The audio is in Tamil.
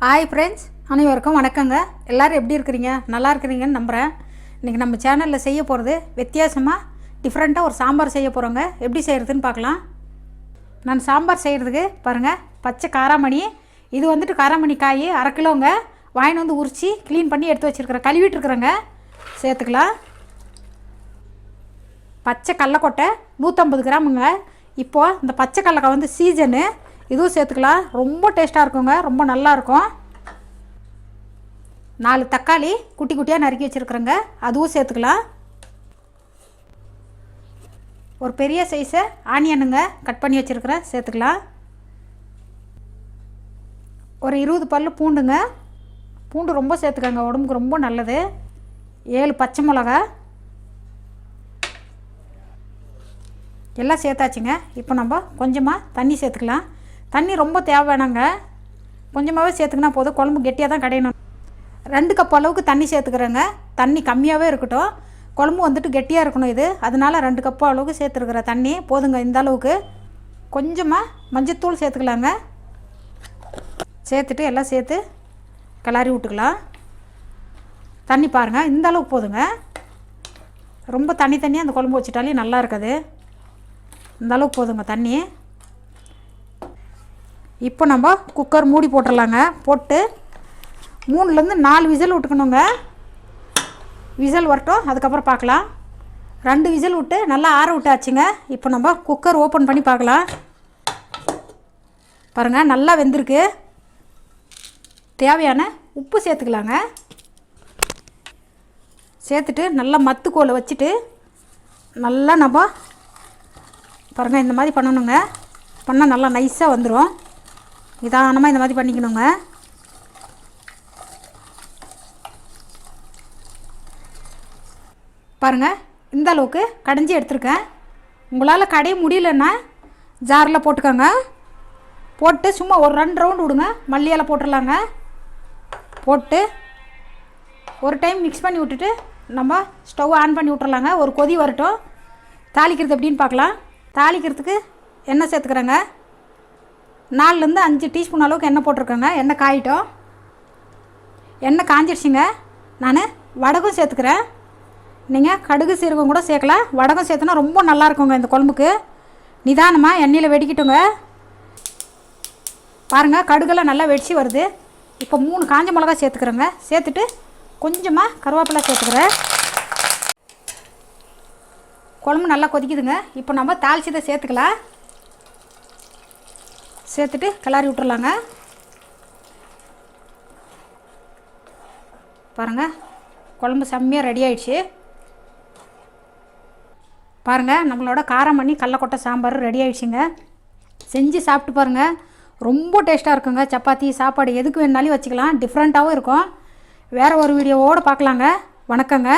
ஹாய் ஃப்ரெண்ட்ஸ், அனைவருக்கும் வணக்கங்க. எல்லோரும் எப்படி இருக்கிறீங்க? நல்லா இருக்கிறீங்கன்னு நம்புகிறேன். இன்றைக்கி நம்ம சேனலில் செய்ய போகிறது வித்தியாசமாக டிஃப்ரெண்ட்டாக ஒரு சாம்பார் செய்ய போகிறோங்க. எப்படி செய்கிறதுன்னு பார்க்கலாம். நான் சாம்பார் செய்கிறதுக்கு பாருங்கள், பச்சை காராமணி, இது வந்துட்டு காராமணி காய் 1/2 கிலோங்க. வாங்கின்னு வந்து உரித்து க்ளீன் பண்ணி எடுத்து வச்சுருக்கிறேன், கழுவிட்டுருக்குறேங்க. சேர்த்துக்கலாம். பச்சை கடலக்கொட்டை 150 கிராமுங்க. இப்போது இந்த பச்சை கடலக்காய் வந்து சீசனு, இதுவும் சேர்த்துக்கலாம். ரொம்ப டேஸ்ட்டாக இருக்குங்க, ரொம்ப நல்லாயிருக்கும். 4 தக்காளி குட்டி குட்டியாக நறுக்கி வச்சுருக்குறேங்க, அதுவும் சேர்த்துக்கலாம். ஒரு பெரிய சைஸை ஆனியனுங்க கட் பண்ணி வச்சுருக்கிறேன், சேர்த்துக்கலாம். ஒரு 20 பல் பூண்டுங்க, பூண்டு ரொம்ப சேர்த்துக்கங்க, உடம்புக்கு ரொம்ப நல்லது. 7 பச்சை மிளகா எல்லாம் சேர்த்தாச்சுங்க. இப்போ நம்ம கொஞ்சமாக தண்ணி சேர்த்துக்கலாம். தண்ணி ரொம்ப தேவை வேணாங்க, கொஞ்சமாகவே சேர்த்துக்கினா போதும். குழம்பு கெட்டியாக தான் கடையணும். 2 கப் அளவுக்கு தண்ணி சேர்த்துக்கிறேங்க. தண்ணி கம்மியாகவே இருக்கட்டும், குழம்பு வந்துட்டு கெட்டியாக இருக்கணும் இது. அதனால் 2 கப் அளவுக்கு சேர்த்துருக்குற தண்ணி போதுங்க. இந்த அளவுக்கு கொஞ்சமாக மஞ்சத்தூள் சேர்த்துக்கலாங்க. சேர்த்துட்டு எல்லாம் சேர்த்து கிளறி விட்டுக்கலாம். தண்ணி பாருங்கள், இந்த அளவுக்கு போதுங்க. ரொம்ப தண்ணியாக அந்த குழம்பு வச்சுட்டாலே நல்லா இருக்காது. இந்த அளவுக்கு போதுங்க தண்ணி. இப்போ நம்ம குக்கர் மூடி போட்டுடலாங்க. போட்டு 3லேருந்து 4 விசில் விட்டுக்கணுங்க. விசில் வரட்டும், அதுக்கப்புறம் பார்க்கலாம். 2 விசில் விட்டு நல்லா ஆற விட்டாச்சுங்க. இப்போ நம்ம குக்கர் ஓப்பன் பண்ணி பார்க்கலாம். பாருங்கள், நல்லா வெந்திருக்கு. தேவையான உப்பு சேர்த்துக்கலாங்க. சேர்த்துட்டு நல்லா மத்துக்கோலை வச்சுட்டு நல்லா நம்ம பாருங்கள் இந்த மாதிரி பண்ணணுங்க. பண்ணால் நல்லா நைஸாக வந்துடும். நிதானமாக இந்த மாதிரி பண்ணிக்கணுங்க. பாருங்கள், இந்த அளவுக்கு கடைஞ்சி எடுத்துருக்கேன். உங்களால் கடைய முடியலன்னா ஜாரில் போட்டுக்கோங்க. போட்டு சும்மா ஒரு 2 ரவுண்டு விடுங்க. மல்லியால் போட்டுடலாங்க. போட்டு ஒரு டைம் மிக்ஸ் பண்ணி விட்டுட்டு நம்ம ஸ்டவ் ஆன் பண்ணி விட்டுறலாங்க. ஒரு கொதி வரட்டும். தாளிக்கிறது எப்படின்னு பார்க்கலாம். தாளிக்கிறதுக்கு எண்ணெய் சேர்த்துக்கிறேங்க. 4லேருந்து 5 டீஸ்பூன் அளவுக்கு எண்ணெய் போட்டிருக்கேங்க. எண்ணெய் காயிட்டோம். எண்ணெய் காஞ்சிடுச்சுங்க. நான் வடகம் சேர்த்துக்கிறேன். நீங்கள் கடுகு சீரகம் கூட சேர்க்கலாம். வடகம் சேர்த்துனா ரொம்ப நல்லா இருக்குங்க இந்த குழம்புக்கு. நிதானமாக எண்ணெயில் வெடிக்கிட்டுங்க. பாருங்கள், கடுகெல்லாம் நல்லா வெடிச்சு வருது. இப்போ 3 காஞ்ச மிளகா சேர்த்துக்கிறேங்க. சேர்த்துட்டு கொஞ்சமாக கருவேப்பிலை சேர்த்துக்கிறேன். குழம்பு நல்லா கொதிக்குதுங்க. இப்போ நம்ம தாளிச்சதை சேர்த்துக்கலாம். சேர்த்துட்டு கிளறி விட்டுறலாங்க. பாருங்கள், குழம்பு செம்மையாக ரெடி ஆகிடுச்சு. பாருங்கள், நம்மளோட காராமணி கடலக்கொட்டை சாம்பார் ரெடி ஆகிடுச்சுங்க. செஞ்சு சாப்பிட்டு பாருங்கள், ரொம்ப டேஸ்ட்டாக இருக்குங்க. சப்பாத்தி சாப்பாடு எதுக்கு வேணுனாலும் வச்சுக்கலாம். டிஃப்ரெண்ட்டாகவும் இருக்கும். வேறு ஒரு வீடியோவோடு பார்க்கலாங்க. வணக்கங்க.